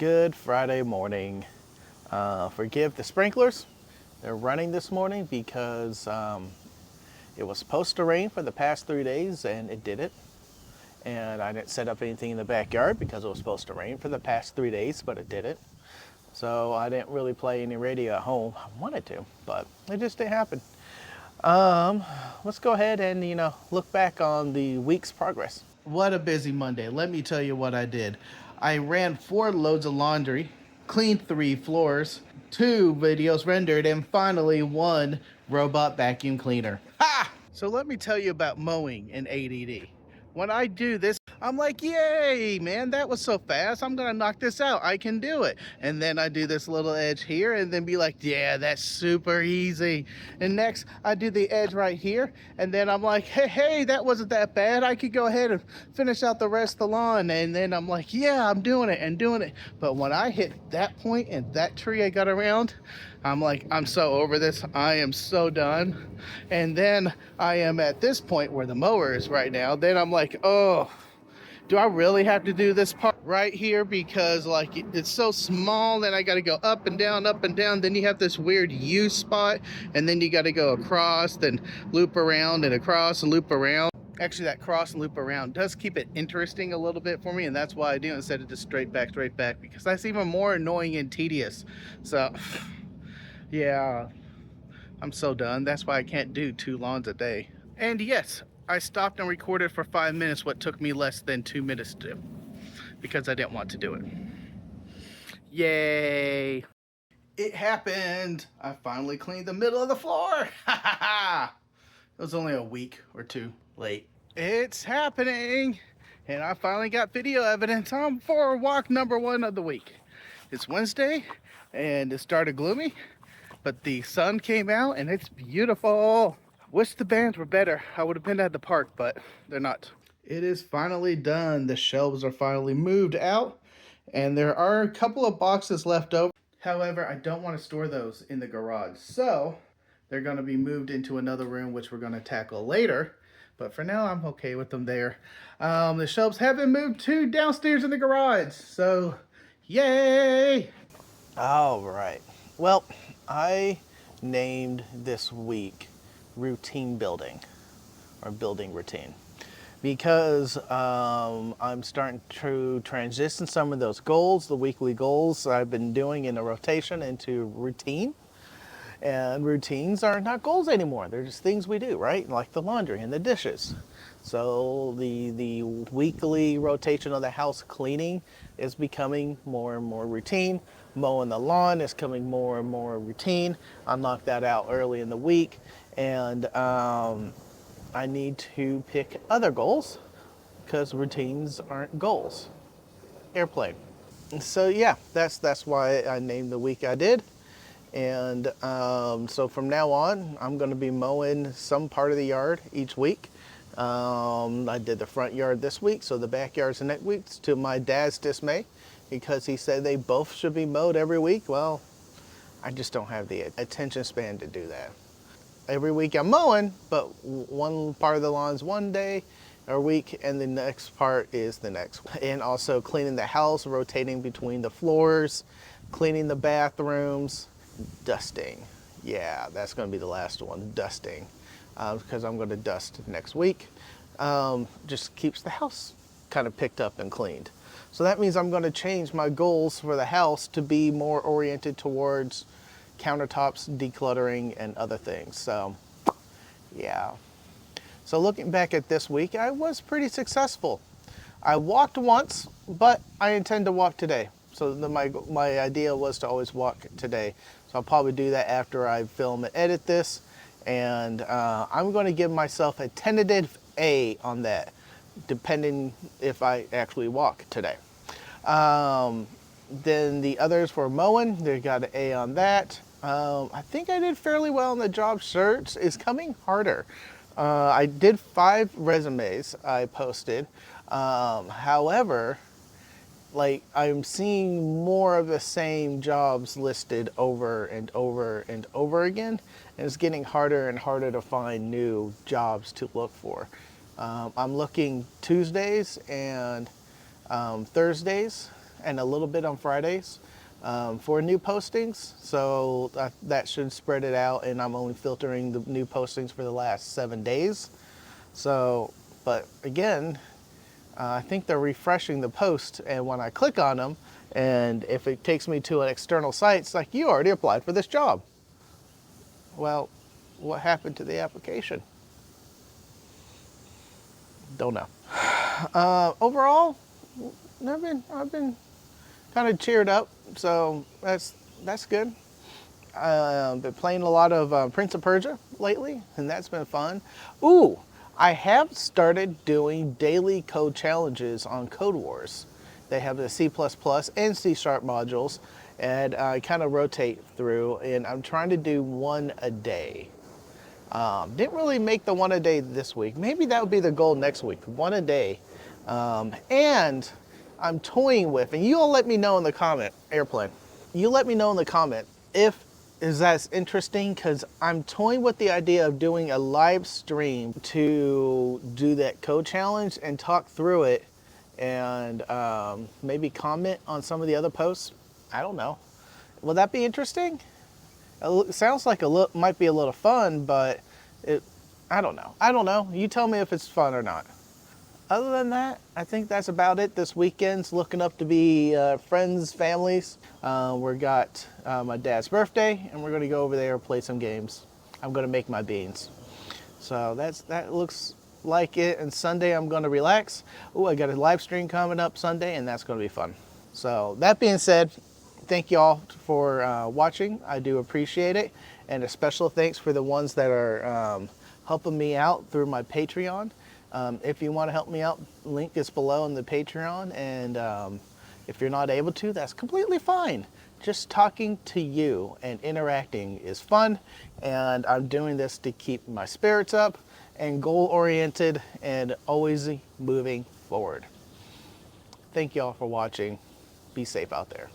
Good Friday morning. Forgive the sprinklers. They're running this morning because it was supposed to rain for the past 3 days and it didn't. And I didn't set up anything in the backyard because it was supposed to rain for the past 3 days, but it didn't. So I didn't really play any radio at home. I wanted to, but it just didn't happen. Let's go ahead and, look back on the week's progress. What a busy Monday. Let me tell you what I did. I ran 4 loads of laundry, cleaned 3 floors, 2 videos rendered, and finally 1 robot vacuum cleaner. Ha! So let me tell you about mowing in ADD. When I do this, I'm like, yay, man, that was so fast. I'm gonna knock this out. I can do it. And then I do this little edge here and then be like, yeah, that's super easy. And next I do the edge right here. And then I'm like, hey, that wasn't that bad. I could go ahead and finish out the rest of the lawn. And then I'm like, yeah, I'm doing it and doing it. But when I hit that point and that tree I got around, I'm like, I'm so over this. I am so done. And then I am at this point where the mower is right now. Then I'm like, oh, do I really have to do this part right here? Because like it's so small, then I got to go up and down, then you have this weird U spot, and then you got to go across, then loop around and across and loop around. Actually, that cross and loop around does keep it interesting a little bit for me, and that's why I do instead of just straight back, because that's even more annoying and tedious. So yeah, I'm so done. That's why I can't do 2 lawns a day. And yes, I stopped and recorded for 5 minutes what took me less than 2 minutes to do, because I didn't want to do it. Yay! It happened! I finally cleaned the middle of the floor! Ha ha ha! It was only a week or 2 late. It's happening! And I finally got video evidence on for walk number 1 of the week. It's Wednesday, and it started gloomy, but the sun came out and it's beautiful. Wish the bands were better. I would have been at the park, but they're not. It is finally done. The shelves are finally moved out, and there are a couple of boxes left over. However, I don't want to store those in the garage, so they're going to be moved into another room, which we're going to tackle later. But for now, I'm okay with them there. The shelves have been moved to downstairs in the garage, so yay! All right. Well, I named this week routine building, or building routine, because I'm starting to transition some of those goals, the weekly goals I've been doing in a rotation, into routine. And routines are not goals anymore. They're just things we do, right? Like the laundry and the dishes. So the weekly rotation of the house cleaning is becoming more and more routine. Mowing the lawn is becoming more and more routine. I knocked that out early in the week, and I need to pick other goals because routines aren't goals. Airplane. So yeah, that's why I named the week I did. And so from now on, I'm going to be mowing some part of the yard each week. I did the front yard this week, so the backyard's the next week, to my dad's dismay, because he said they both should be mowed every week. Well, I just don't have the attention span to do that. Every week I'm mowing, but one part of the lawn's one day or week, and the next part is the next. And also cleaning the house, rotating between the floors, cleaning the bathrooms, dusting. Yeah, that's going to be the last one, dusting, because I'm going to dust next week. Just keeps the house kind of picked up and cleaned. So that means I'm going to change my goals for the house to be more oriented towards countertops, decluttering, and other things. So yeah. So looking back at this week, I was pretty successful. I walked once, but I intend to walk today. So my idea was to always walk today. So I'll probably do that after I film and edit this. And I'm going to give myself a tentative A on that, depending if I actually walk today. Then the others for mowing, they got an A on that. I think I did fairly well in the job search. It's coming harder. I did 5 resumes I posted. However, like I'm seeing more of the same jobs listed over and over and over again, and it's getting harder and harder to find new jobs to look for. I'm looking Tuesdays and Thursdays and a little bit on Fridays for new postings. So that should spread it out, and I'm only filtering the new postings for the last 7 days. So, but again, I think they're refreshing the post, and when I click on them, and if it takes me to an external site, it's like, you already applied for this job. Well, what happened to the application? Don't know. Overall, I've been kind of cheered up, so that's good. Been playing a lot of Prince of Persia lately, and that's been fun. Ooh, I have started doing daily code challenges on Code Wars. They have the C++ and C# modules, and I kind of rotate through, and I'm trying to do one a day. Didn't really make the one a day this week. Maybe that would be the goal next week, one a day. And I'm toying with, and you'll let me know in the comment, Airplane, you let me know in the comment if that's interesting, because I'm toying with the idea of doing a live stream to do that code challenge and talk through it, and maybe comment on some of the other posts. I don't know. Will that be interesting? It sounds like might be a little fun, but I don't know. I don't know. You tell me if it's fun or not. Other than that, I think that's about it. This weekend's looking up to be friends, families. We got my dad's birthday, and we're going to go over there and play some games. I'm going to make my beans. So that looks like it. And Sunday, I'm going to relax. Oh, I got a live stream coming up Sunday, and that's going to be fun. So that being said, thank you all for watching. I do appreciate it. And a special thanks for the ones that are helping me out through my Patreon. If you want to help me out, link is below in the Patreon, and if you're not able to, that's completely fine. Just talking to you and interacting is fun, and I'm doing this to keep my spirits up and goal-oriented and always moving forward. Thank you all for watching. Be safe out there.